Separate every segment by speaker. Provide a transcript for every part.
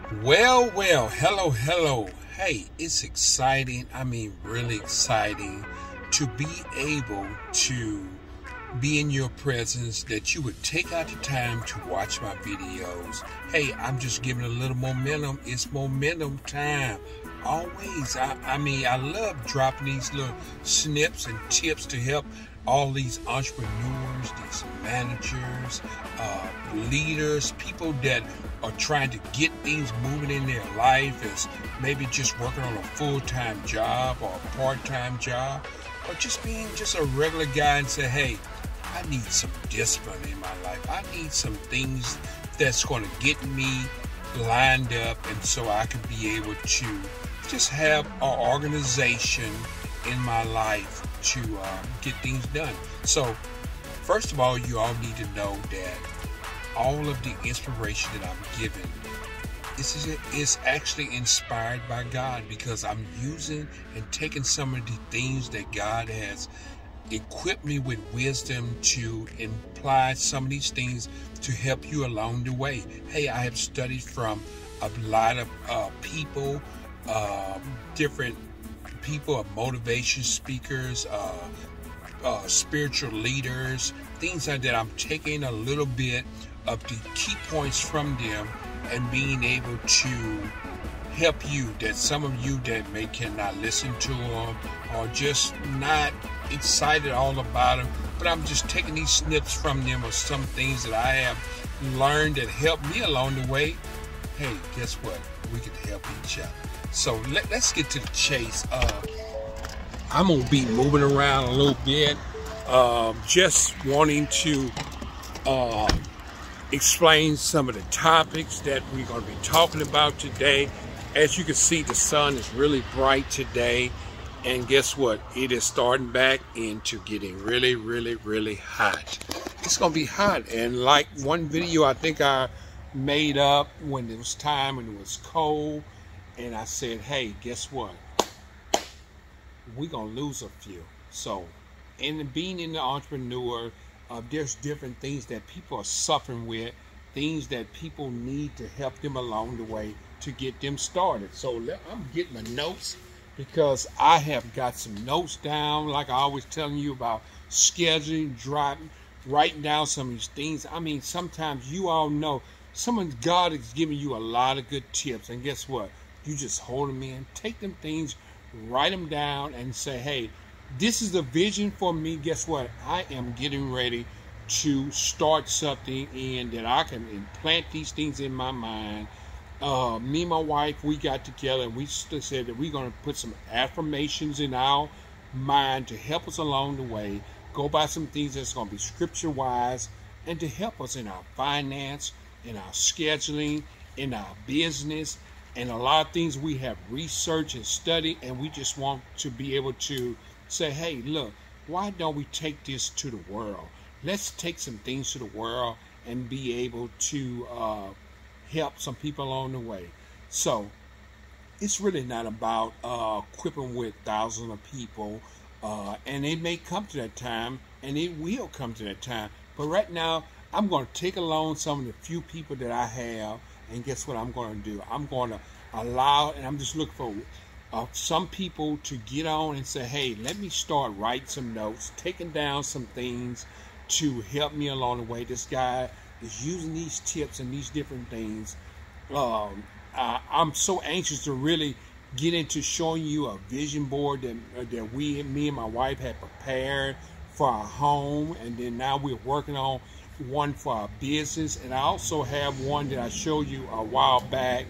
Speaker 1: Hello. Hey, it's exciting. I mean, really exciting to be able to be in your presence, that you would take out the time to watch my videos. Hey, I'm just giving a little momentum. It's momentum time. Always. I love dropping these little snips and tips to help all these entrepreneurs, these managers, leaders, people that are trying to get things moving in their life, as maybe just working on a full-time job or a part-time job, or just being just a regular guy and say, hey, I need some discipline in my life. I need some things that's going to get me lined up, and so I can be able to just have an organization in my life to get things done. So, first of all, you all need to know that all of the inspiration that I'm given is actually inspired by God, because I'm using and taking some of the things that God has equipped me with wisdom to imply some of these things to help you along the way. Hey, I have studied from a lot of people, different people, motivation speakers, spiritual leaders, things like that. I'm taking a little bit of the key points from them and being able to help you, that some of you that may cannot listen to them or just not excited all about them, but I'm just taking these snips from them of some things that I have learned that helped me along the way. Hey, guess what? We can help each other. So let's get to the chase. I'm going to be moving around a little bit, just wanting to explain some of the topics that we're going to be talking about today. As you can see, the sun is really bright today, and guess what? It is starting back into getting really hot. It's going to be hot, and like one video I think I made up when it was time when it was cold, and I said, hey, guess what? We're going to lose a few. So, being in the entrepreneur, there's different things that people are suffering with, things that people need to help them along the way to get them started. So I'm getting my notes, because I have got some notes down, like I always telling you about scheduling, writing down some of these things. I mean, sometimes you all know God is giving you a lot of good tips, and guess what? You just hold them in, take them things, write them down, and say, hey, this is the vision for me. Guess what? I am getting ready to start something, and that I can implant these things in my mind. Me and my wife, we got together and we said that we're going to put some affirmations in our mind to help us along the way, go by some things that's going to be scripture wise, and to help us in our finance, in our scheduling, in our business, and a lot of things we have researched and studied, and we just want to be able to say, hey, look, why don't we take this to the world? Let's take some things to the world and be able to help some people along the way. So it's really not about equipping with thousands of people, and it may come to that time, and it will come to that time. But right now, I'm going to take along some of the few people that I have, and guess what I'm going to do? I'm going to allow, and I'm just looking for some people to get on and say, hey, let me start writing some notes, taking down some things to help me along the way. This guy is using these tips and these different things. I'm so anxious to really get into showing you a vision board that me and my wife had prepared for our home, and then now we're working on one for our business. And I also have one that I showed you a while back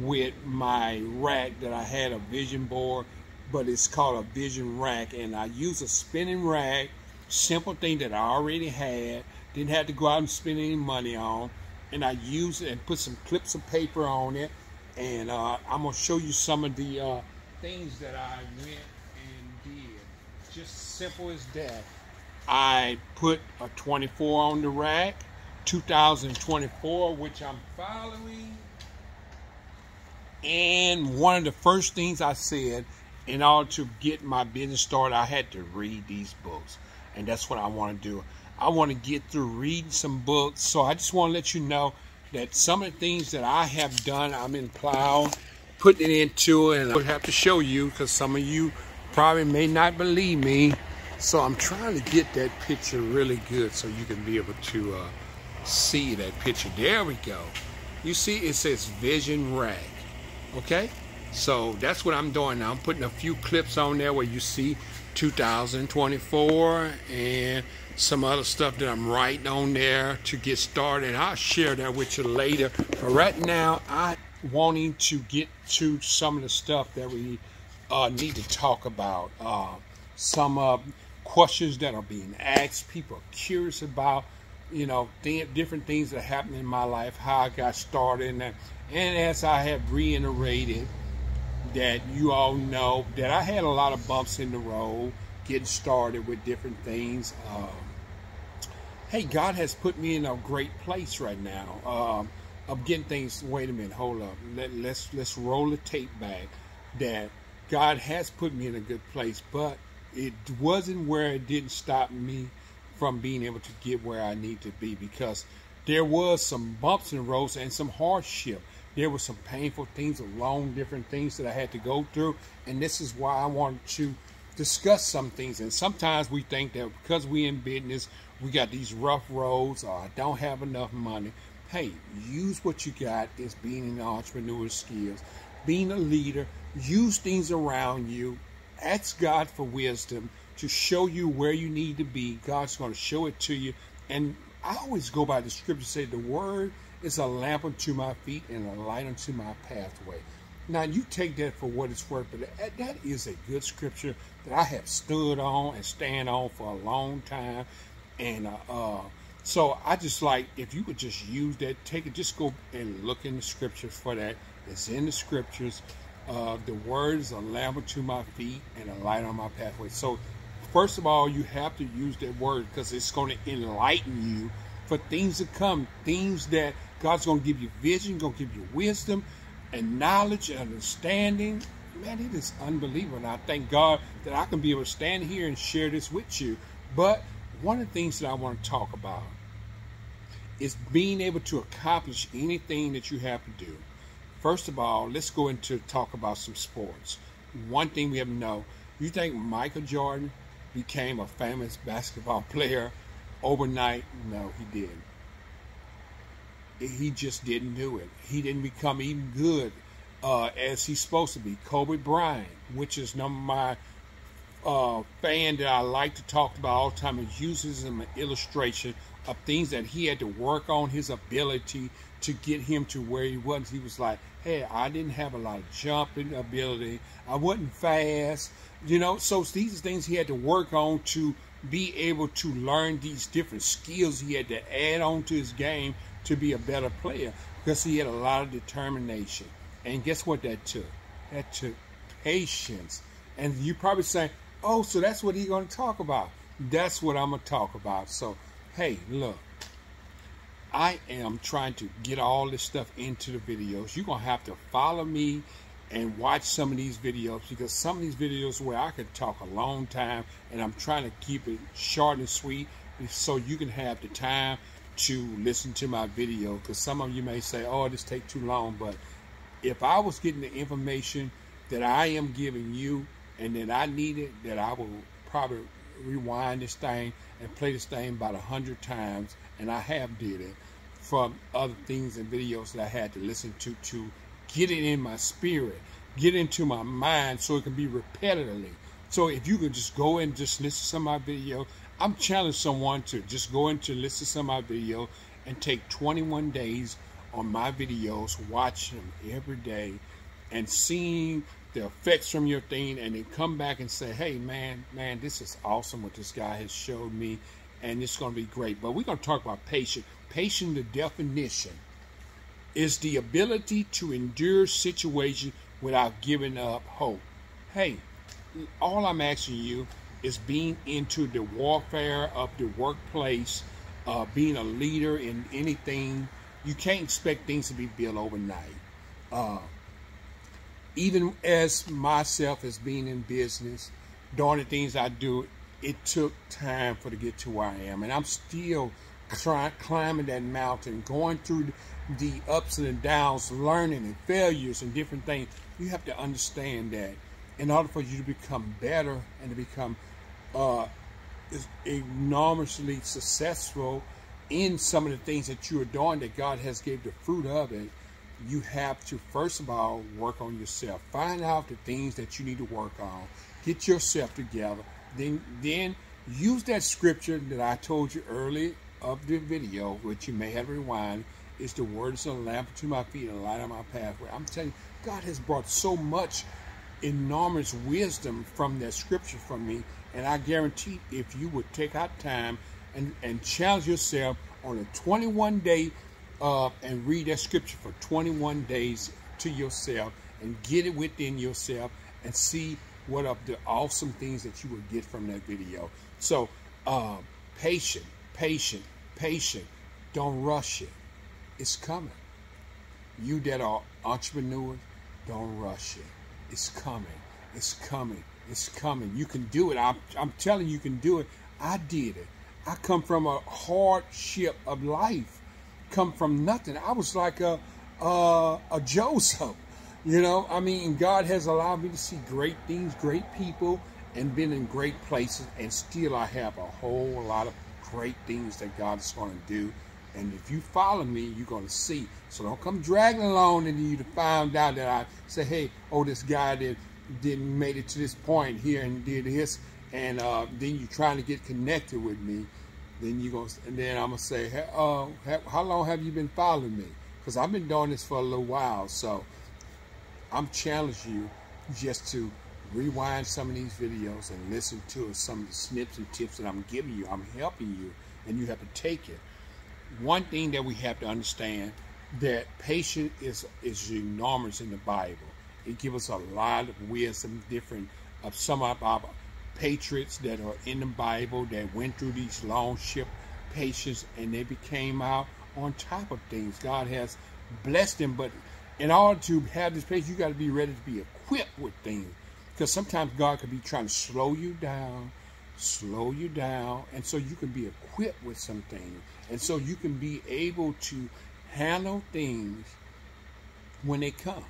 Speaker 1: with my rack, that I had a vision board, but it's called a vision rack, and I use a spinning rack, simple thing that I already had, didn't have to go out and spend any money on, and I used it and put some clips of paper on it, and I'm going to show you some of the things that I went and did. Just simple as that. I put a 24 on the rack, 2024, which I'm following. And one of the first things I said, in order to get my business started, I had to read these books. And that's what I want to do. I want to get through reading some books. So I just want to let you know, that some of the things that I have done, I'm in plow, putting it into it, and I would have to show you because some of you probably may not believe me. So I'm trying to get that picture really good so you can be able to see that picture. There we go. You see it says Vision Rag. Okay? So that's what I'm doing now. I'm putting a few clips on there where you see 2024 and some other stuff that I'm writing on there to get started. I'll share that with you later. But right now, I'm wanting to get to some of the stuff that we need to talk about. Some questions that are being asked. People are curious about, you know, different things that happened in my life, how I got started. And as I have reiterated, that you all know that I had a lot of bumps in the road getting started with different things. Hey, God has put me in a great place right now of getting things. Wait a minute, hold up. Let's roll the tape back. That God has put me in a good place, but it wasn't where it didn't stop me from being able to get where I need to be, because there was some bumps in the roads and some hardship. There were some painful things along different things that I had to go through, and this is why I wanted to discuss some things. And sometimes we think that because we in business, we got these rough roads, or I don't have enough money. Hey, use what you got as being an entrepreneur skills, being a leader. Use things around you. Ask God for wisdom to show you where you need to be. God's going to show it to you. And I always go by the scripture, say the word is a lamp unto my feet and a light unto my pathway. Now, you take that for what it's worth, but that is a good scripture that I have stood on and stand on for a long time. And so I just like, if you would just use that, take it, just go and look in the scriptures for that. It's in the scriptures. The word is a lamp unto my feet and a light on my pathway. So first of all, you have to use that word because it's going to enlighten you for things to come, things that God's going to give you vision, going to give you wisdom and knowledge and understanding. Man, it is unbelievable. And I thank God that I can be able to stand here and share this with you. But one of the things that I want to talk about is being able to accomplish anything that you have to do. First of all, let's go into talk about some sports. One thing we have to know, you think Michael Jordan became a famous basketball player overnight? No, he didn't. He just didn't do it. He didn't become even good as he's supposed to be. Kobe Bryant, which is my fan that I like to talk about all the time, and uses him an illustration of things that he had to work on, his ability to get him to where he was. He was like, hey, I didn't have a lot of jumping ability. I wasn't fast. You know, so these are things he had to work on to be able to learn these different skills he had to add on to his game to be a better player, because he had a lot of determination. And guess what that took? That took patience. And you probably saying, oh, so that's what he's going to talk about. That's what I'm going to talk about. So, hey, look, I am trying to get all this stuff into the videos. You're going to have to follow me and watch some of these videos, because some of these videos where I could talk a long time, and I'm trying to keep it short and sweet so you can have the time to listen to my video. Because some of you may say, oh, this takes too long. But if I was getting the information that I am giving you and that I needed, that I will probably rewind this thing and play this thing about 100 times, and I have did it from other things and videos that I had to listen to get it in my spirit, get into my mind, so it can be repetitively. So if you could just go and just listen to some of my video, I'm challenging someone to just go into listen to some of my video and take 21 days on my videos, watch them every day, and seeing the effects from your thing, and then come back and say, hey, man, this is awesome what this guy has showed me, and it's going to be great. But we're going to talk about patience. Patience, the definition, is the ability to endure situations without giving up hope. Hey, all I'm asking you is being into the warfare of the workplace, being a leader in anything. You can't expect things to be built overnight. Even as myself as being in business, doing the things I do, it took time to get to where I am. And I'm still climbing that mountain, going through the ups and the downs, learning and failures and different things. You have to understand that in order for you to become better and to become enormously successful in some of the things that you are doing that God has gave the fruit of it, you have to first of all work on yourself. Find out the things that you need to work on. Get yourself together. Then use that scripture that I told you earlier of the video, which you may have to rewind. Is the word is a lamp to my feet and a light on my pathway. I'm telling you, God has brought so much enormous wisdom from that scripture from me, and I guarantee if you would take out time and challenge yourself on a 21-day and read that scripture for 21 days to yourself and get it within yourself and see what of the awesome things that you will get from that video. So patient. Don't rush it. It's coming. You that are entrepreneurs, don't rush it. It's coming. It's coming. It's coming. You can do it. I'm telling you, you can do it. I did it. I come from a hardship of life. Come from nothing. I was like a Joseph. You know, I mean, God has allowed me to see great things, great people, and been in great places, and still I have a whole lot of great things that God is going to do. And if you follow me, you're going to see. So don't come dragging along into you to find out that I say, hey, oh, this guy didn't made it to this point here and did this, and then you're trying to get connected with me. Then then I'm gonna say, hey, how long have you been following me? Because I've been doing this for a little while. So I'm challenging you just to rewind some of these videos and listen to some of the snips and tips that I'm giving you. I'm helping you, and you have to take it. One thing that we have to understand, that patience is enormous in the Bible. It gives us a lot of wisdom, different of some of our patriots that are in the Bible that went through these longship patience, and they became out on top of things. God has blessed them, but in order to have this patience, you got to be ready to be equipped with things, because sometimes God could be trying to slow you down, and so you can be equipped with some things, and so you can be able to handle things when they come.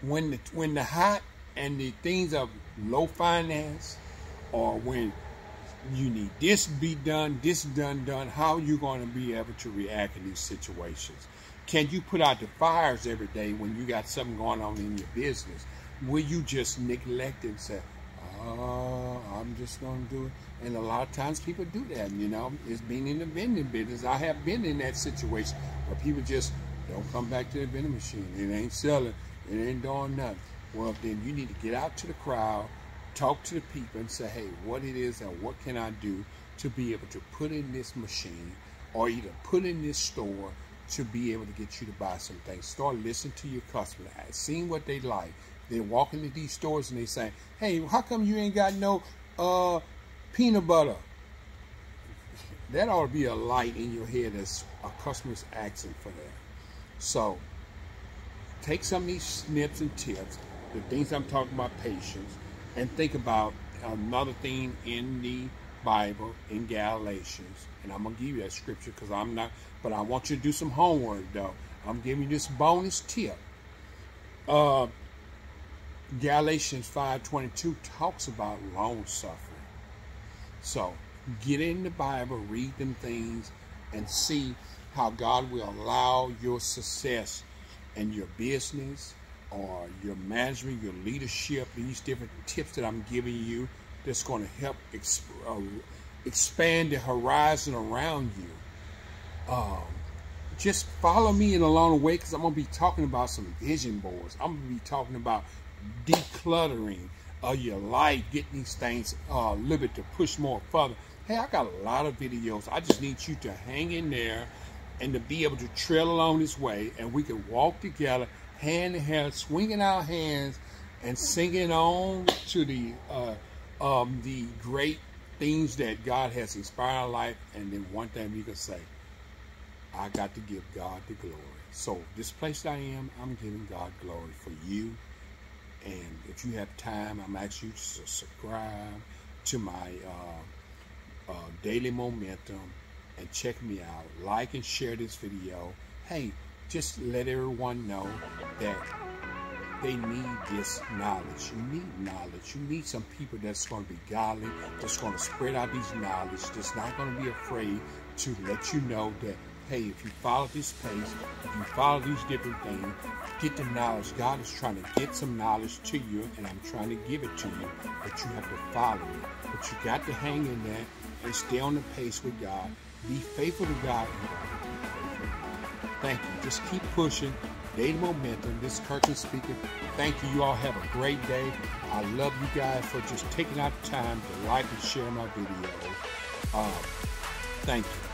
Speaker 1: When the hot and the things of low finance, or when you need this be done, this done, how are you going to be able to react in these situations? Can you put out the fires every day when you got something going on in your business? Will you just neglect it and say, oh, I'm just going to do it? And a lot of times people do that, you know. It's being in the vending business. I have been in that situation where people just don't come back to the vending machine. It ain't selling. It ain't doing nothing. Well, then you need to get out to the crowd, talk to the people, and say, hey, what it is and what can I do to be able to put in this machine, or either put in this store to be able to get you to buy some things. Start listening to your customers, seeing what they like. They walk into these stores and they say, hey, how come you ain't got no peanut butter? That ought to be a light in your head as a customer's asking for that. So take some of these snips and tips, the things I'm talking about, patience, and think about another thing in the Bible, in Galatians. And I'm going to give you that scripture because I'm not, but I want you to do some homework though. I'm giving you this bonus tip. Galatians 5:22 talks about long suffering. So get in the Bible, read them things, and see how God will allow your success in your business or your management, your leadership, these different tips that I'm giving you that's going to help expand the horizon around you. Just follow me in along the way, because I'm going to be talking about some vision boards. I'm going to be talking about decluttering of your life, getting these things a little bit to push more further. Hey, I got a lot of videos. I just need you to hang in there and to be able to trail along this way, and we can walk together hand in hand, swinging our hands and singing on to the great things that God has inspired our life. And then one thing we can say, I got to give God the glory. So this place I am, I'm giving God glory for you. And if you have time, I'm asking you to subscribe to my Daily Momentum and check me out. Like and share this video. Hey, just let everyone know that they need this knowledge. You need knowledge. You need some people that's going to be godly, that's going to spread out these knowledge, that's not going to be afraid to let you know that, hey, if you follow this pace, if you follow these different things, get the knowledge. God is trying to get some knowledge to you, and I'm trying to give it to you, but you have to follow it. But you got to hang in there and stay on the pace with God. Be faithful to God. Thank you. Just keep pushing. Daily momentum. This is Kirkland speaking. Thank you. You all have a great day. I love you guys for just taking out the time to like and share my videos. Thank you.